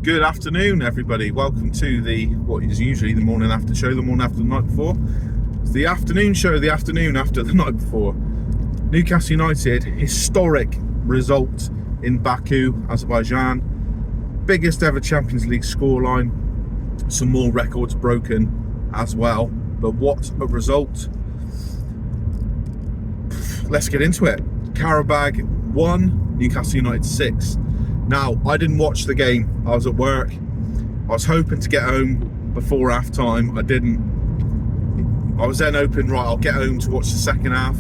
Good afternoon, everybody. Welcome to what is usually the morning after show, the morning after the night before. It's the afternoon show, the afternoon after the night before. Newcastle United, historic result in Bakku, Azerbaijan. Biggest ever Champions League scoreline. Some more records broken as well. But what a result. Let's get into it. Qarabag 1, Newcastle United 6. Now, I didn't watch the game. I was at work. I was hoping to get home before half time. I didn't. I was then hoping, right, I'll get home to watch the second half.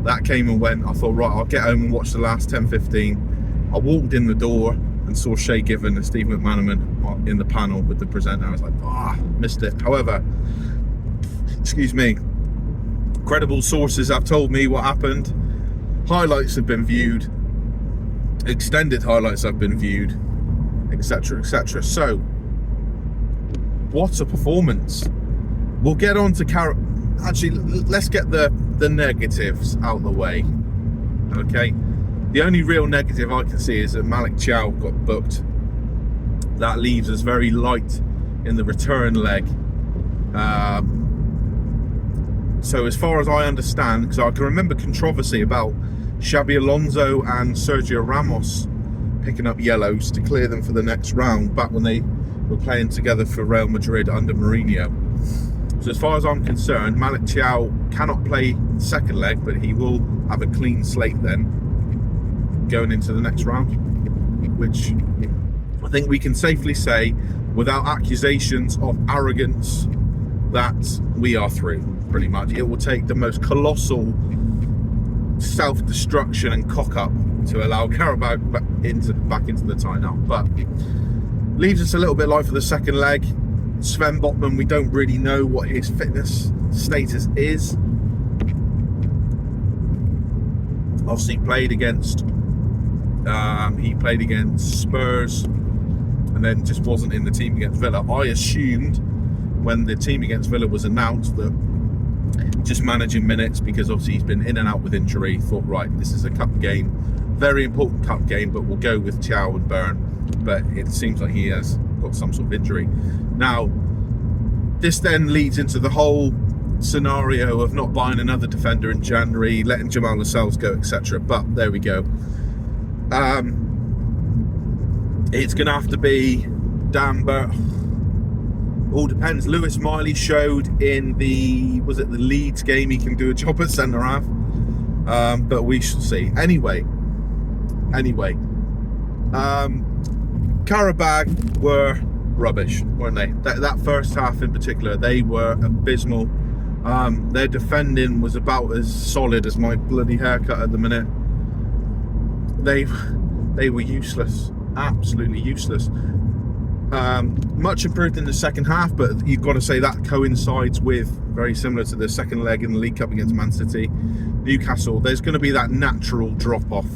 That came and went. I thought, right, I'll get home and watch the last 10-15. I walked in the door and saw Shay Given and Steve McManaman in the panel with the presenter. I was like, missed it. However, excuse me, credible sources have told me what happened. Highlights have been viewed. Extended highlights have been viewed, etc, etc. So, what a performance. We'll get on to actually, let's get the negatives out of the way. Okay, the only real negative I can see is that Malik Chow got booked. That leaves us very light in the return leg. So as far as I understand, because I can remember controversy about Xabi Alonso and Sergio Ramos picking up yellows to clear them for the next round back when they were playing together for Real Madrid under Mourinho. So as far as I'm concerned, Malik Chow cannot play the second leg, but he will have a clean slate then going into the next round, which I think we can safely say without accusations of arrogance that we are through, pretty much. It will take the most colossal self-destruction and cock-up to allow Qarabag back into the tie now, but leaves us a little bit light for the second leg. Sven Botman, we don't really know what his fitness status is. Obviously played against Spurs and then just wasn't in the team against Villa. I assumed when the team against Villa was announced that just managing minutes, because obviously he's been in and out with injury, thought, right, this is a cup game, very important cup game, but we'll go with Chow and Byrne. But it seems like he has got some sort of injury. Now, this then leads into the whole scenario of not buying another defender in January, letting Jamal Lascelles go, etc. But there we go. It's going to have to be Dan Byrne. All depends. Lewis Miley showed in the Leeds game he can do a job at centre half, but we shall see. Anyway, Qarabag were rubbish, weren't they? That first half in particular, they were abysmal. Their defending was about as solid as my bloody haircut at the minute. They were useless, absolutely useless. Much improved in the second half, but you've got to say that coincides with, very similar to the second leg in the League Cup against Man City. Newcastle, there's going to be that natural drop-off.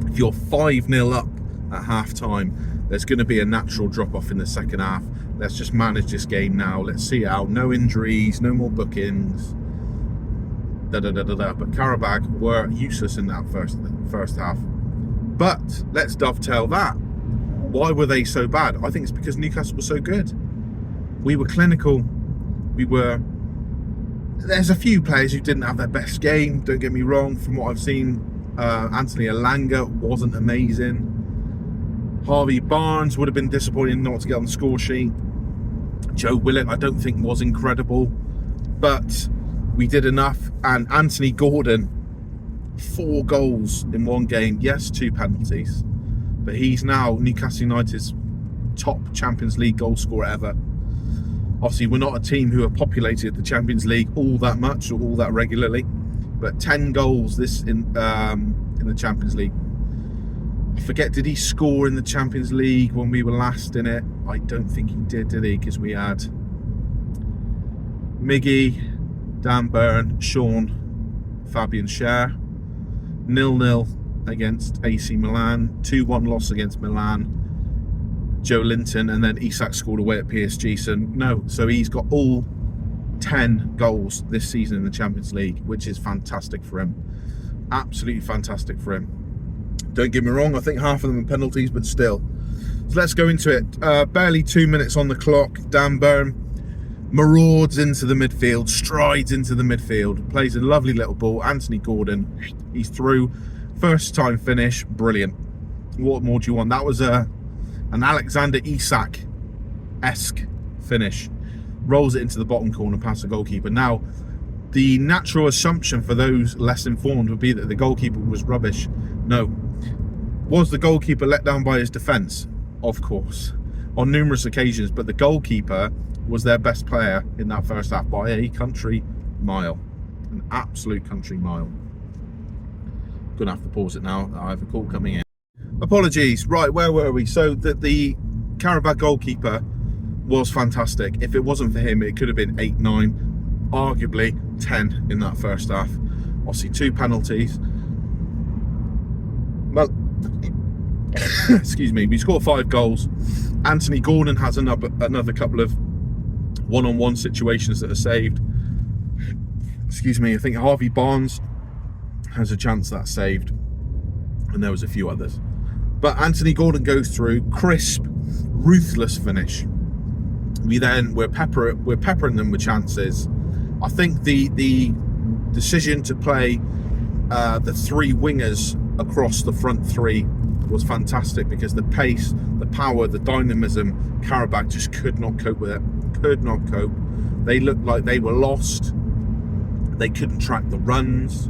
If you're 5-0 up at half-time, there's going to be a natural drop-off in the second half. Let's just manage this game now. Let's see it out. No injuries, no more bookings. But Qarabag were useless in that first half. But let's dovetail that. Why were they so bad? I think it's because Newcastle was so good. We were clinical. There's a few players who didn't have their best game, don't get me wrong. From what I've seen, Anthony Elanga wasn't amazing. Harvey Barnes would have been disappointing not to get on the score sheet. Joe Willett, I don't think, was incredible. But we did enough. And Anthony Gordon, 4 goals in one game. Yes, 2 penalties. But he's now Newcastle United's top Champions League goal scorer ever. Obviously, we're not a team who have populated the Champions League all that much or all that regularly, but 10 goals in the Champions League. I forget, did he score in the Champions League when we were last in it? I don't think he did he? Because we had Miggy, Dan Byrne, Sean, Fabian Schär, 0-0 against AC Milan, 2-1 loss against Milan, Joe Linton, and then Isak scored away at PSG. So he's got all 10 goals this season in the Champions League, which is fantastic for him. Absolutely fantastic for him. Don't get me wrong, I think half of them are penalties, but still. So let's go into it. Barely 2 minutes on the clock. Dan Burn marauds into the midfield, strides into the midfield, plays a lovely little ball. Anthony Gordon, he's through. First time finish, brilliant. What more do you want? That was an Alexander Isak-esque finish. Rolls it into the bottom corner past the goalkeeper. Now, the natural assumption for those less informed would be that the goalkeeper was rubbish. No. Was the goalkeeper let down by his defence? Of course, on numerous occasions, but the goalkeeper was their best player in that first half by a country mile. An absolute country mile. Gonna have to pause it now. I have a call coming in. Apologies. Right, where were we? So the Qarabag goalkeeper was fantastic. If it wasn't for him, it could have been 8-9, arguably 10 in that first half. Obviously 2 penalties. Well, excuse me, we scored 5 goals. Anthony Gordon has another couple of one-on-one situations that are saved. Excuse me, I think Harvey Barnes has a chance that's saved, and there was a few others. But Anthony Gordon goes through, crisp, ruthless finish. We're peppering them with chances. I think the decision to play the 3 wingers across the front 3 was fantastic, because the pace, the power, the dynamism, Qarabag just could not cope with it. Could not cope. They looked like they were lost. They couldn't track the runs.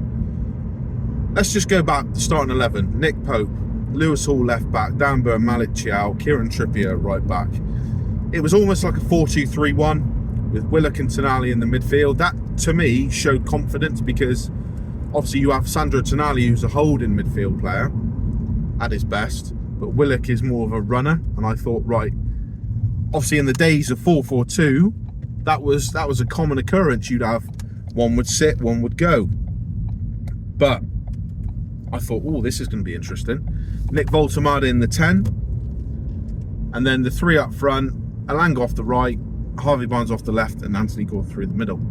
Let's just go back to starting 11. Nick Pope, Lewis Hall left back, Dan Burn, Malik Chiao, Kieran Trippier right back. It was almost like a 4-2-3-1 with Willock and Tonali in the midfield. That, to me, showed confidence, because obviously you have Sandro Tonali, who's a holding midfield player at his best, but Willock is more of a runner. And I thought, right, obviously in the days of 4-4-2, that was a common occurrence. You'd have one would sit, one would go. But I thought, oh, this is going to be interesting. Nick Voltemade in the 10, and then the 3 up front, Alanga off the right, Harvey Barnes off the left, and Anthony Gordon through the middle.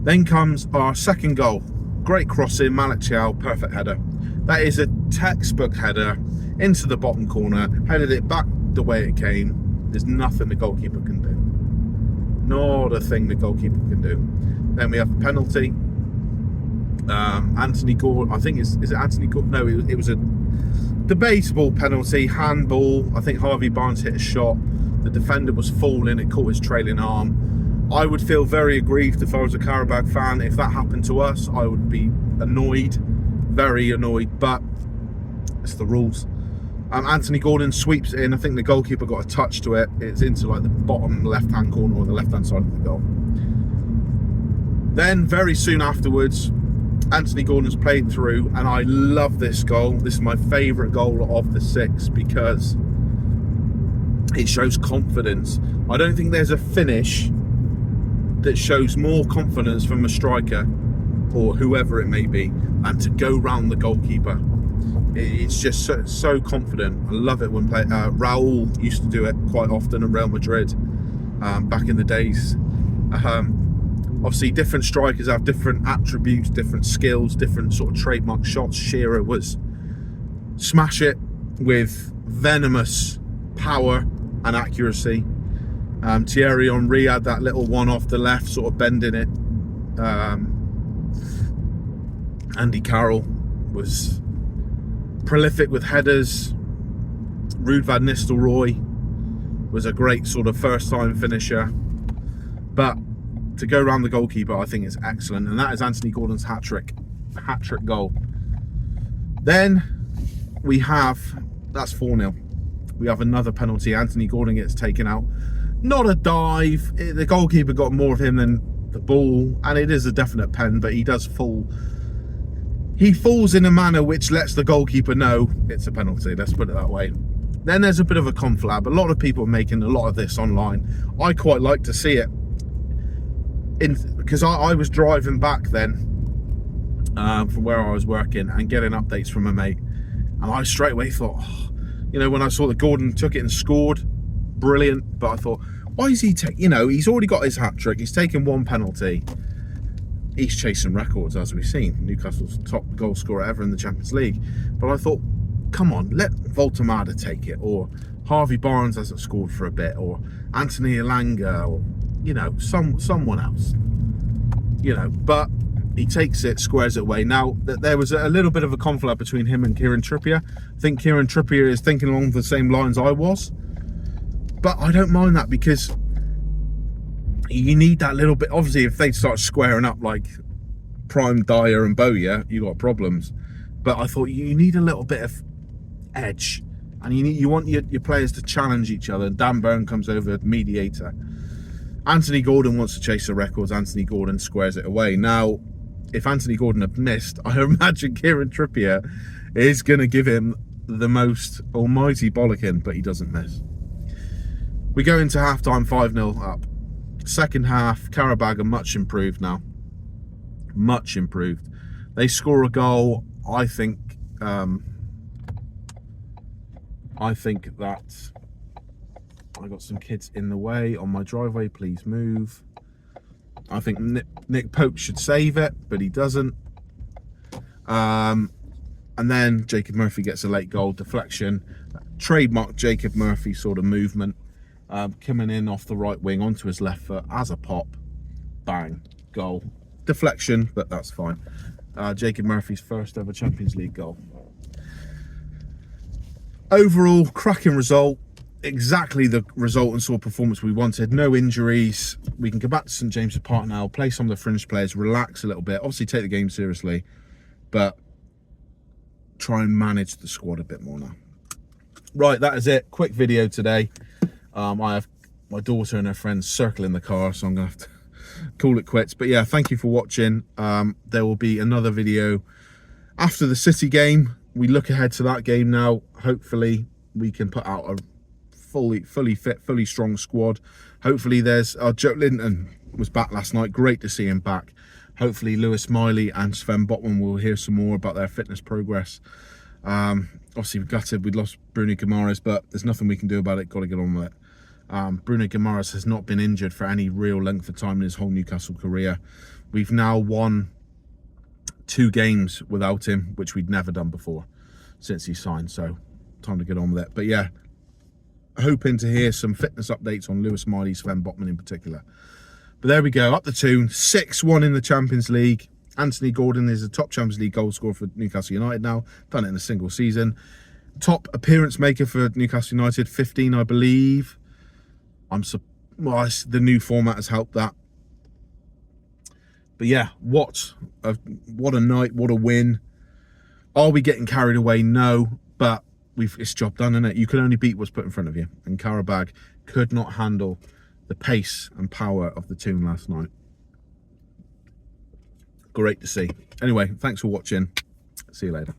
Then comes our second goal. Great crossing, Malik Chiao, perfect header. That is a textbook header into the bottom corner, headed it back the way it came. There's nothing the goalkeeper can do. Not a thing the goalkeeper can do. Then we have a penalty. Anthony Gordon, I think is it Anthony Gordon? No, it was a debatable penalty, handball. I think Harvey Barnes hit a shot. The defender was falling, it caught his trailing arm. I would feel very aggrieved if I was a Qarabag fan. If that happened to us, I would be annoyed, very annoyed, but it's the rules. Anthony Gordon sweeps it in. I think the goalkeeper got a touch to it. It's into like the bottom left-hand corner or the left-hand side of the goal. Then very soon afterwards, Anthony Gordon's played through, and I love this goal. This is my favourite goal of the 6, because it shows confidence. I don't think there's a finish that shows more confidence from a striker or whoever it may be than to go round the goalkeeper. It's just so confident. I love it when Raul used to do it quite often at Real Madrid back in the days. Obviously different strikers have different attributes, different skills, different sort of trademark shots. Shearer was smash it with venomous power and accuracy. Thierry Henry had that little one off the left, sort of bending it. Andy Carroll was prolific with headers. Ruud van Nistelrooy was a great sort of first time finisher. But to go around the goalkeeper, I think is excellent, and that is Anthony Gordon's hat-trick goal. Then we have, that's 4-0. We have another penalty. Anthony Gordon gets taken out. Not a dive. The goalkeeper got more of him than the ball, and it is a definite pen, but he does fall. He falls in a manner which lets the goalkeeper know it's a penalty. Let's put it that way. Then there's a bit of a conflab. A lot of people are making a lot of this online. I quite like to see it. Because I was driving back then from where I was working and getting updates from a mate, and I straight away thought, oh, you know, when I saw that Gordon took it and scored, brilliant. But I thought, why is he he's already got his hat-trick, he's taken 1 penalty, he's chasing records, as we've seen. Newcastle's top goal scorer ever in the Champions League. But I thought, come on, let Voltemade take it, or Harvey Barnes hasn't scored for a bit, or Anthony Elanga, or, you know, someone else, you know, but he takes it, squares it away. Now, there was a little bit of a conflict between him and Kieran Trippier. I think Kieran Trippier is thinking along the same lines I was, but I don't mind that, because you need that little bit. Obviously, if they start squaring up like Prime, Dyer and Bowyer, you got problems. But I thought you need a little bit of edge, and you want your players to challenge each other. Dan Burn comes over, mediator. Anthony Gordon wants to chase the records. Anthony Gordon squares it away. Now, if Anthony Gordon had missed, I imagine Kieran Trippier is going to give him the most almighty bollocking, but he doesn't miss. We go into half-time 5-0 up. Second half, Qarabag are much improved now. Much improved. They score a goal. I think that I got some kids in the way on my driveway. Please move. I think Nick Pope should save it, but he doesn't. And then Jacob Murphy gets a late goal, deflection. Trademark Jacob Murphy sort of movement. Coming in off the right wing onto his left foot as a pop. Bang. Goal. Deflection, but that's fine. Jacob Murphy's first ever Champions League goal. Overall, cracking result. Exactly the result and sort of performance we wanted. No injuries. We can go back to St James's Park now, play some of the fringe players, relax a little bit. Obviously take the game seriously, but try and manage the squad a bit more now. Right, that is it. Quick video today. I have my daughter and her friends circling the car, so I'm going to have to call it quits. But yeah, thank you for watching. There will be another video after the City game. We look ahead to that game now. Hopefully we can put out a fully fit, fully strong squad. Hopefully there's Joe Linton was back last night. Great to see him back. Hopefully Lewis Miley and Sven Botman will hear some more about their fitness progress. Obviously we're gutted we'd lost Bruno Guimaraes, but there's nothing we can do about it. Got to get on with it. Bruno Guimaraes has not been injured for any real length of time in his whole Newcastle career. We've now won 2 games without him, which we'd never done before since he signed, so time to get on with it. But yeah, hoping to hear some fitness updates on Lewis Miley, Sven Botman in particular. But there we go, up the Toon, 6-1 in the Champions League. Anthony Gordon is a top Champions League goal scorer for Newcastle United now, done it in a single season. Top appearance maker for Newcastle United, 15 I believe. The new format has helped that. But yeah, what a night, what a win. Are we getting carried away? No, but it's job done, isn't it? You can only beat what's put in front of you, and Qarabag could not handle the pace and power of the Toon last night. Great to see. Anyway, thanks for watching. See you later.